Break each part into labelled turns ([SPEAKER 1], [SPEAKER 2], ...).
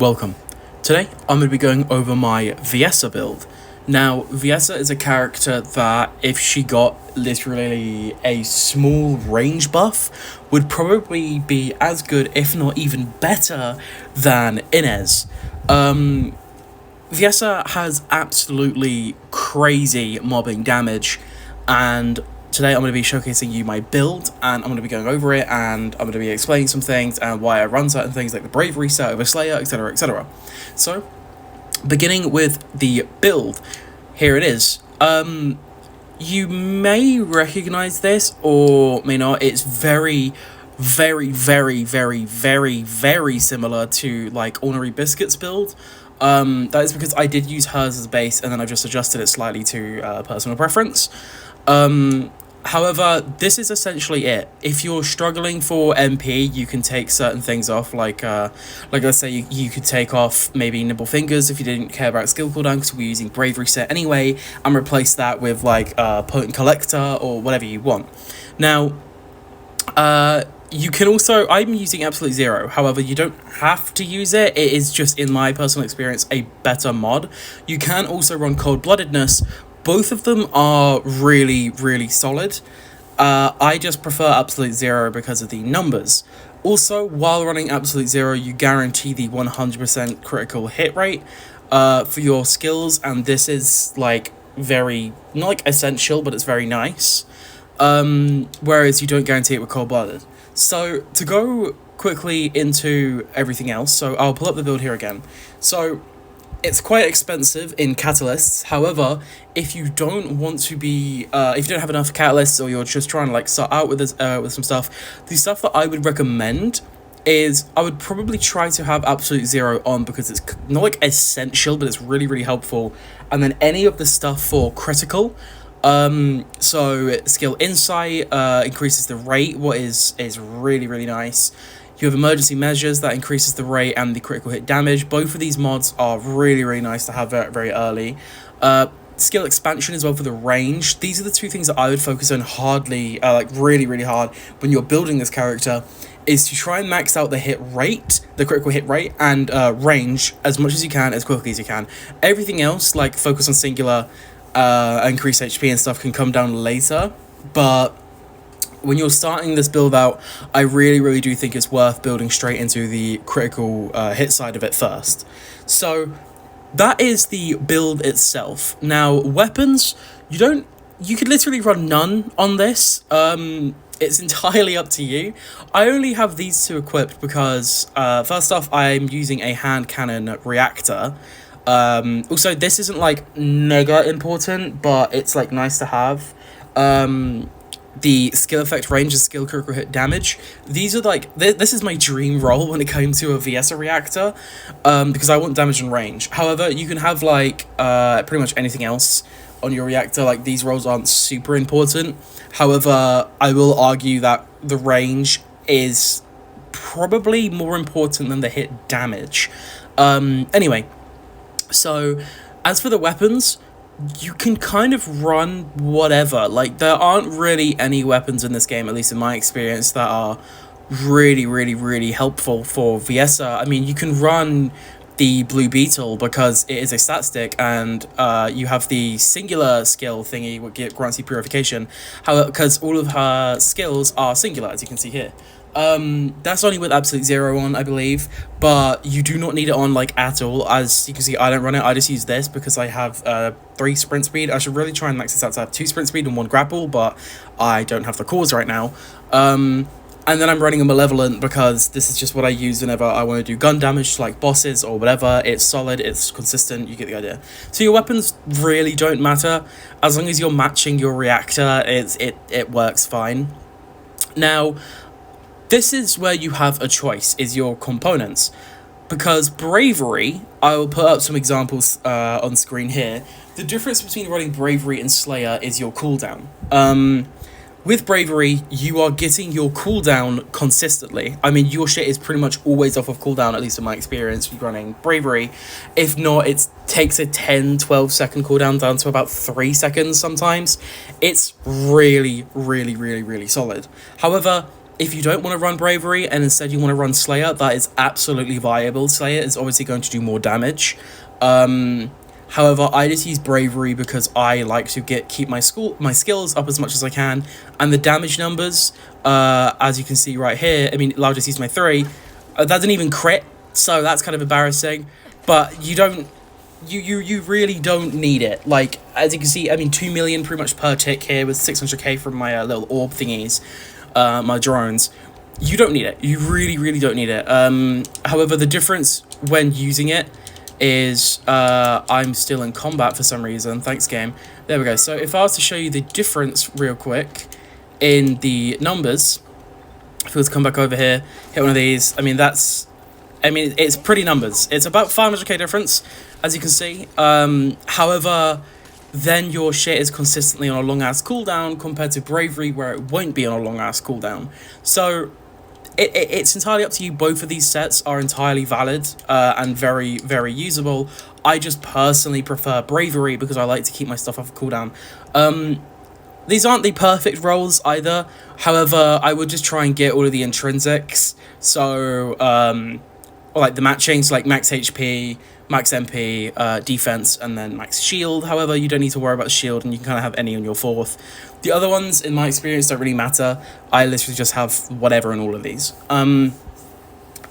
[SPEAKER 1] Welcome. Today I'm going to be going over my Viessa build. Now, Viessa is a character that, if she got literally a small range buff, would probably be as good, if not even better, than Inez. Viessa has absolutely crazy mobbing damage, and today I'm going to be showcasing you my build, and I'm going to be going over it, and I'm going to be explaining some things and why I run certain things like the Bravery Set over Slayer, etc, etc. So, beginning with the build, here it is. You may recognize this or may not. It's very similar to like Ornery Biscuit's build. That is because I did use hers as a base and then I just adjusted it slightly to personal preference. However, this is essentially it. If you're struggling for MP, you can take certain things off, like let's say you could take off maybe Nimble Fingers if you didn't care about skill cooldown, because we're using Bravery Set anyway, and replace that with like Potent Collector or whatever you want. Now, you can also, I'm using Absolute Zero, however, you don't have to use it. It is just, in my personal experience, a better mod. You can also run Cold-Bloodedness. Both of them are really solid. I just prefer Absolute Zero because of the numbers. Also, while running Absolute Zero, you guarantee the 100% critical hit rate for your skills, and this is like very, not like essential, but it's very nice. Whereas you don't guarantee it with Cold-Blooded. So, to go quickly into everything else, so I'll pull up the build here again. So, it's quite expensive in catalysts. However, if you don't want to be, if you don't have enough catalysts, or you're just trying to like start out with this, with some stuff, the stuff that I would recommend is I would probably try to have Absolute Zero on, because it's not like essential, but it's really helpful. And then any of the stuff for critical. So skill Insight increases the rate, what is really nice. You have emergency measures that increases the rate and the critical hit damage. Both of these mods are really nice to have very early. Skill expansion as well for the range. These are the two things that I would focus on hardly, like really hard when you're building this character, is to try and max out the hit rate, the critical hit rate, and range as much as you can, as quickly as you can. Everything else, like focus on singular, increase HP and stuff, can come down later, but when you're starting this build out, I really do think it's worth building straight into the critical hit side of it first. So that is the build itself. Now, weapons, you could literally run none on this. It's entirely up to you. I only have these two equipped because, first off, I'm using a hand cannon reactor. Also, this isn't like mega important, but it's like nice to have. The skill effect range and skill critical hit damage. These are like, this is my dream role when it comes to a Viessa reactor, because I want damage and range. However, you can have like pretty much anything else on your reactor. Like, these roles aren't super important. However, I will argue that the range is probably more important than the hit damage. Anyway, so as for the weapons, you can kind of run whatever. Like, there aren't really any weapons in this game, at least in my experience, that are really helpful for Viessa. I mean, you can run the Blue Beetle because it is a stat stick, and you have the singular skill thingy which grants you purification. However, because all of her skills are singular, as you can see here. That's only with Absolute Zero on, I believe, but you do not need it on like at all. As you can see, I don't run it. I just use this because I have 3 sprint speed. I should really try and max this out to have 2 sprint speed and 1 grapple, but I don't have the cores right now. And then I'm running a Malevolent because this is just what I use whenever I want to do gun damage to like bosses or whatever. It's solid, it's consistent, you get the idea. So your weapons really don't matter. As long as you're matching your reactor, it works fine. Now, this is where you have a choice, is your components. Because Bravery, I will put up some examples on screen here. The difference between running Bravery and Slayer is your cooldown. With Bravery, you are getting your cooldown consistently. I mean, your shit is pretty much always off of cooldown, at least in my experience with running Bravery. If not, it takes a 10-12 second cooldown down to about 3 seconds sometimes. It's really solid. However, if you don't want to run Bravery and instead you want to run Slayer, that is absolutely viable. Slayer is obviously going to do more damage. However, I just use Bravery because I like to keep my skills up as much as I can, and the damage numbers, as you can see right here, I mean, I'll just use my 3. That doesn't even crit, so that's kind of embarrassing. But you don't, you really don't need it. Like, as you can see, I mean, 2 million pretty much per tick here with 600k from my little orb thingies, my drones. You don't need it. You really, really don't need it. However, the difference when using it is I'm still in combat for some reason. Thanks, game. There we go. So if I was to show you the difference real quick in the numbers, if we were to come back over here, hit one of these, it's pretty numbers. It's about 500k difference, as you can see. However, then your shit is consistently on a long-ass cooldown compared to Bravery, where it won't be on a long-ass cooldown. So it's entirely up to you. Both of these sets are entirely valid and very, very usable. I just personally prefer Bravery because I like to keep my stuff off cooldown. These aren't the perfect rolls either. However, I would just try and get all of the intrinsics. So, or like the matching, so like max HP, max MP, defense, and then max shield. However, you don't need to worry about shield, and you can kind of have any on your 4th. The other ones, in my experience, don't really matter. I literally just have whatever in all of these.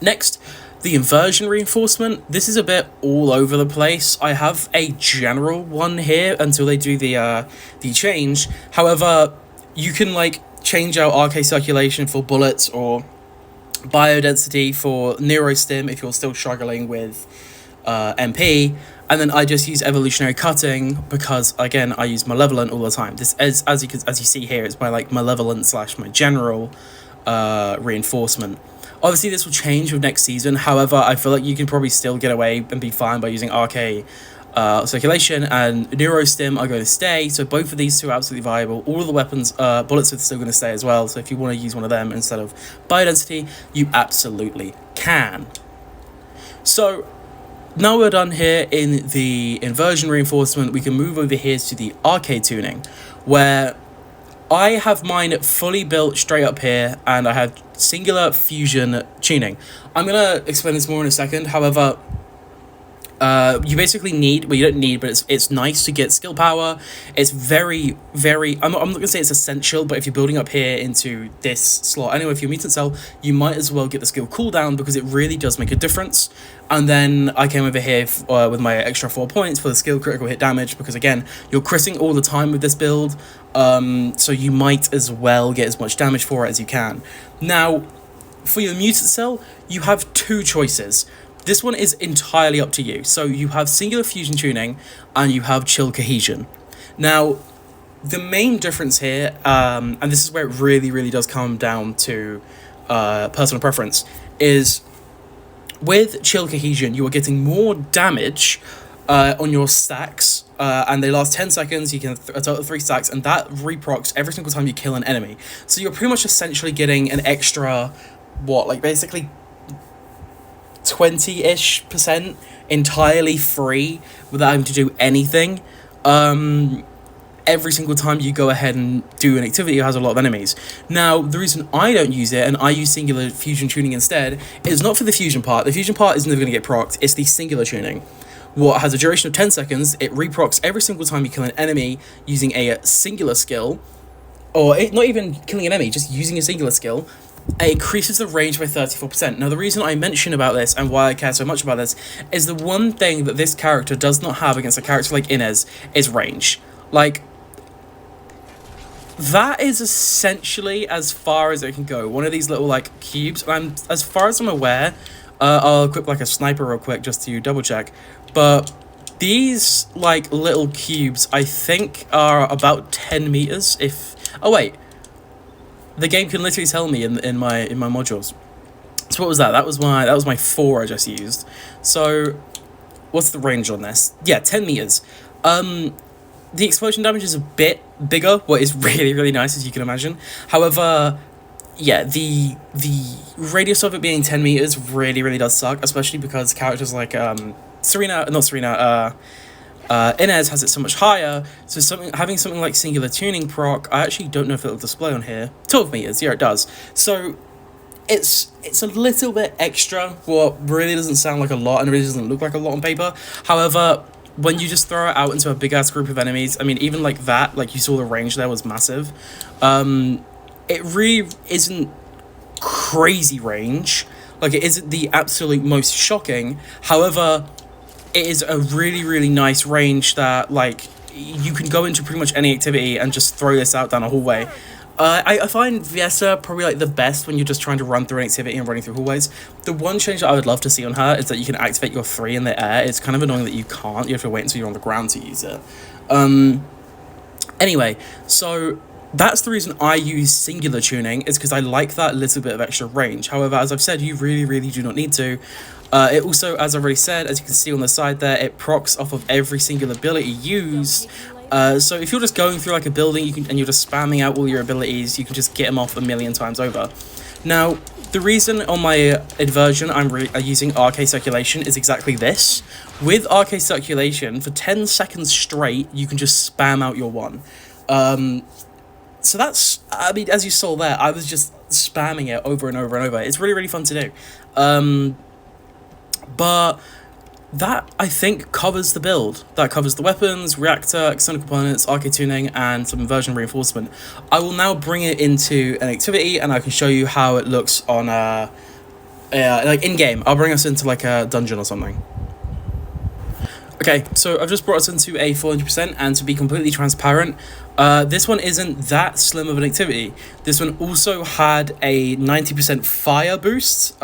[SPEAKER 1] Next, the inversion reinforcement. This is a bit all over the place. I have a general one here until they do the change. However, you can like change out RK circulation for bullets or biodensity for neurostim if you're still struggling with MP, and then I just use evolutionary cutting because again I use malevolent all the time. This is as you see here, it's my like malevolent / my general reinforcement. Obviously this will change with next season. However, I feel like you can probably still get away and be fine by using RK circulation, and neurostim are going to stay, so both of these two are absolutely viable. All of the weapons, bullets are still going to stay as well, so if you want to use one of them instead of biodensity, you absolutely can. So now we're done here in the inversion reinforcement, we can move over here to the arcade tuning, where I have mine fully built straight up here, and I have singular fusion tuning. I'm going to explain this more in a second. However, you basically need, well, you don't need, but it's nice to get skill power. It's very, very, I'm not going to say it's essential, but if you're building up here into this slot, anyway, if you're mutant cell, you might as well get the skill cooldown because it really does make a difference. And then I came over here with my extra 4 points for the skill critical hit damage, because again, you're critting all the time with this build, so you might as well get as much damage for it as you can. Now, for your mutant cell, you have 2 choices. This one is entirely up to you. So you have singular fusion tuning and you have chill cohesion. Now, the main difference here, and this is where it really, really does come down to personal preference, is with chill cohesion, you are getting more damage on your stacks, and they last 10 seconds. You can a total of 3 stacks, and that reprocs every single time you kill an enemy. So you're pretty much essentially getting an extra, what, like basically 20-ish% entirely free without having to do anything. Every single time you go ahead and do an activity that has a lot of enemies. Now, the reason I don't use it and I use singular fusion tuning instead is not for the fusion part. The fusion part is never going to get procced. It's the singular tuning. What has a duration of 10 seconds, it reprocs every single time you kill an enemy using a singular skill, or not even killing an enemy, just using a singular skill. It increases the range by 34%. Now, the reason I mention about this and why I care so much about this is the one thing that this character does not have against a character like Inez is range. Like, that is essentially as far as it can go. One of these little, like, cubes, and as far as I'm aware, I'll equip, like, a sniper real quick just to double check, but these, like, little cubes, I think, are about 10 meters, if... Oh, wait. The game can literally tell me in my modules. So what was that? That was my 4 I just used. So what's the range on this? Yeah, 10 meters. The explosion damage is a bit bigger, what is really, really nice, as you can imagine. However, yeah, the radius of it being 10 meters really, really does suck, especially because characters like Inez has it so much higher, so having something like Singular Tuning proc, I actually don't know if it'll display on here. 12 meters, yeah, it does. So it's a little bit extra, what really doesn't sound like a lot and really doesn't look like a lot on paper. However, when you just throw it out into a big ass group of enemies, I mean, even like that, like you saw the range there was massive. It really isn't crazy range. Like, it isn't the absolute most shocking. However, it is a really, really nice range that, like, you can go into pretty much any activity and just throw this out down a hallway. I find Viessa probably, like, the best when you're just trying to run through an activity and running through hallways. The one change that I would love to see on her is that you can activate your 3 in the air. It's kind of annoying that you can't. You have to wait until you're on the ground to use it. Anyway, so that's the reason I use Singular Tuning, is because I like that little bit of extra range. However, as I've said, you really, really do not need to. It also, as I've already said, as you can see on the side there, it procs off of every single ability used. So if you're just going through like a building and you're just spamming out all your abilities, you can just get them off a million times over. Now, the reason on my inversion I'm using RK Circulation is exactly this. With RK Circulation, for 10 seconds straight, you can just spam out your 1. So that's, I mean, as you saw there, I was just spamming it over and over and over. It's really, really fun to do. But that, I think, covers the build. That covers the weapons, reactor, external components, RK tuning, and some inversion reinforcement. I will now bring it into an activity, and I can show you how it looks on, like, in-game. I'll bring us into, like, a dungeon or something. Okay, so I've just brought us into a 400%, and to be completely transparent, this one isn't that slim of an activity. This one also had a 90% fire boost.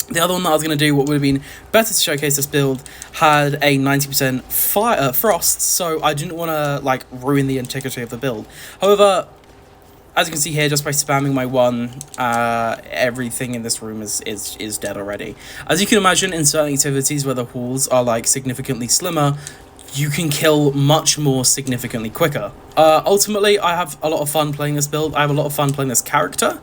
[SPEAKER 1] The other one that I was going to do, what would have been better to showcase this build, had a 90% fire frost, so I didn't want to, like, ruin the integrity of the build. However, as you can see here, just by spamming my 1, everything in this room is dead already. As you can imagine, in certain activities where the halls are, like, significantly slimmer, you can kill much more significantly quicker. Ultimately, I have a lot of fun playing this build. I have a lot of fun playing this character.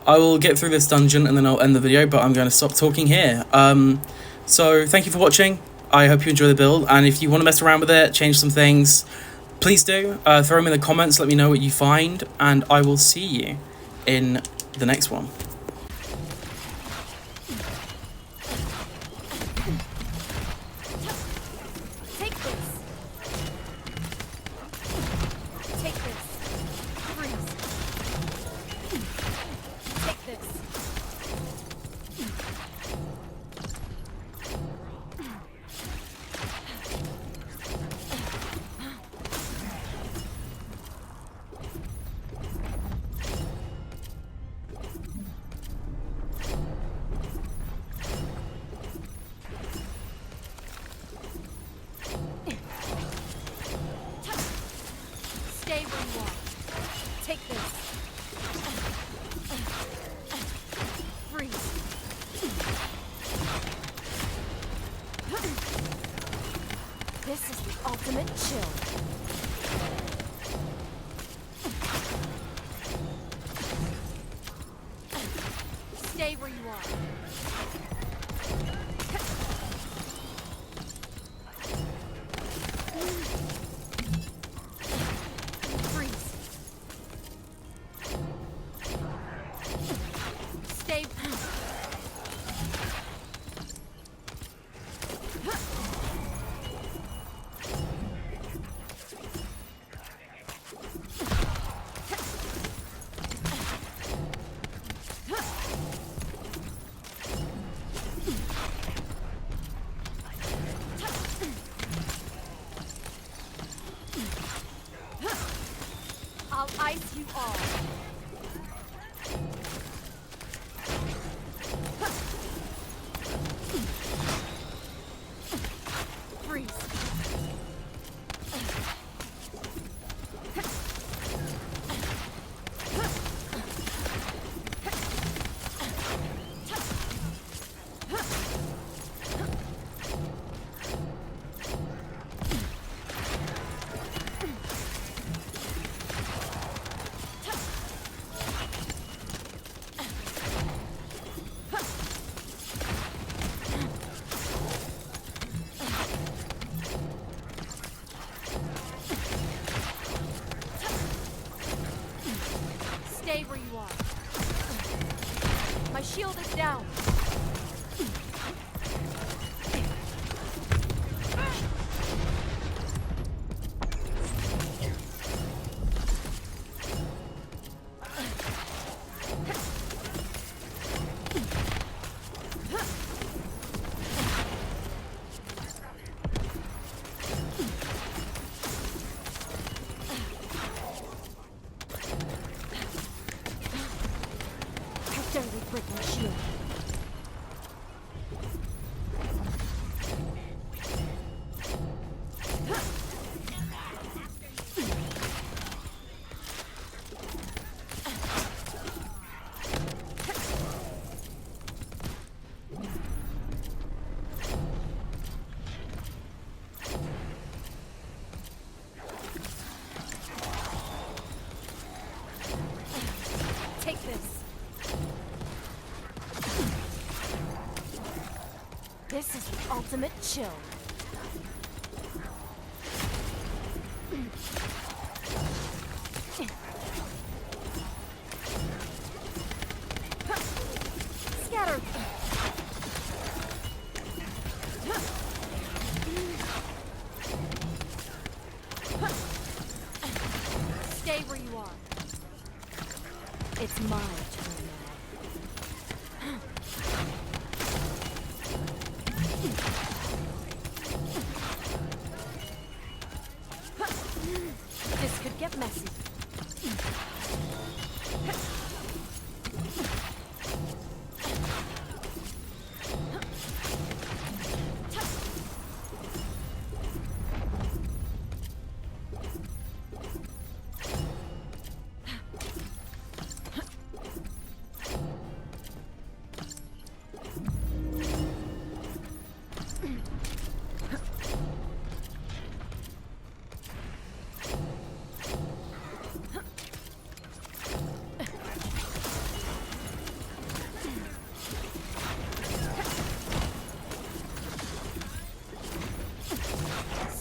[SPEAKER 1] I will get through this dungeon and then I'll end the video, but I'm going to stop talking here. So thank you for watching. I hope you enjoy the build, and if you want to mess around with it, change some things, please do. Throw them in the comments, let me know what you find, and I will see you in the next one.
[SPEAKER 2] Stay where you are. Take this. Freeze. This is the ultimate chill. Stay where you are. I'll ice you all. Freeze. This is the ultimate chill. Scatter. Stay where you are. It's my turn now. This could get messy.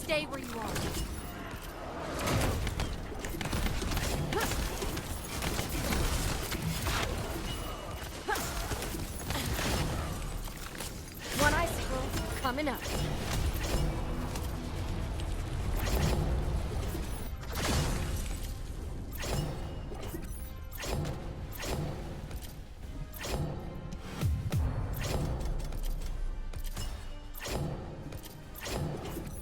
[SPEAKER 2] Stay where you are. One icicle coming up.